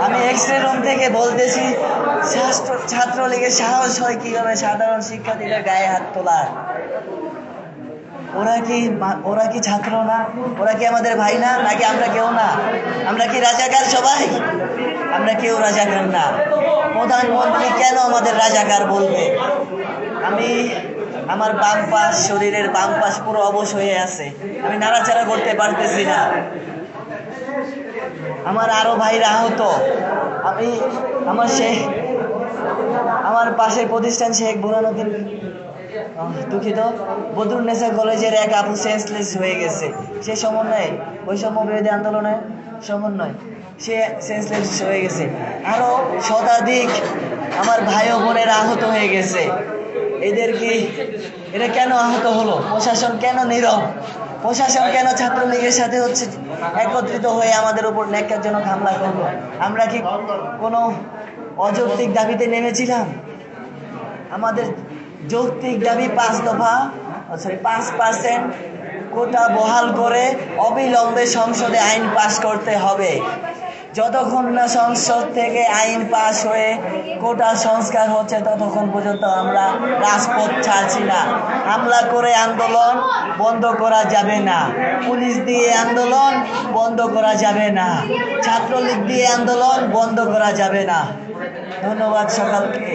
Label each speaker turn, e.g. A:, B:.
A: আমি X-ray room থেকে বলতেছি, ছাত্রলীগের সাহস হয় কিভাবে সাধারণ শিক্ষার্থীদের গায়ে হাত তোলার? ওরা কি ছাত্র না? ওরা কি আমাদের ভাই না? নাকি আমরা কেউ না? আমরা কি রাজাকার সবাই? আমরা কেউ রাজাকার না। প্রধানমন্ত্রী কেন আমাদের রাজাকার বলবে? আমার বাম পাশ, শরীরের বাম পাশ পুরো অবশ হয়ে আছে, আমি নাড়াচাড়া করতে পারতেছি না। আমার আরো ভাইরা আহত। আমার পাশের প্রতিষ্ঠান শেখ বুরহানুদ্দিন, দুঃখিত, বদরুন্নেসা কলেজের এক আপু সেন্সলেস হয়ে গেছে। সে বৈষম্য বিরোধী আন্দোলনের সমন্বয়, সে সেন্সলেস হয়ে গেছে। আরো শতাধিক আমার ভাই ও বোনেরা আহত হয়ে গেছে। এটা কেন আহত হলো? প্রশাসন কেন নীরব? প্রশাসন কেন ছাত্রলীগের সাথে একত্রিত হয়ে আমাদের উপর ন্যাক্কারজনক হামলা করলো? আমরা কি কোনো অযৌক্তিক দাবিতে নেমেছিলাম? আমাদের যৌক্তিক দাবি 5% কোটা বহাল করে অবিলম্বে সংসদে আইন পাশ করতে হবে। যতক্ষণ না সংসদ থেকে আইন পাশ হয়ে কোটা সংস্কার হচ্ছে ততক্ষণ পর্যন্ত আমরা রাজপথ ছাড়ছি না। হামলা করে আন্দোলন বন্ধ করা যাবে না, পুলিশ দিয়ে আন্দোলন বন্ধ করা যাবে না, ছাত্রলীগ দিয়ে আন্দোলন বন্ধ করা যাবে না। ধন্যবাদ সকলকে।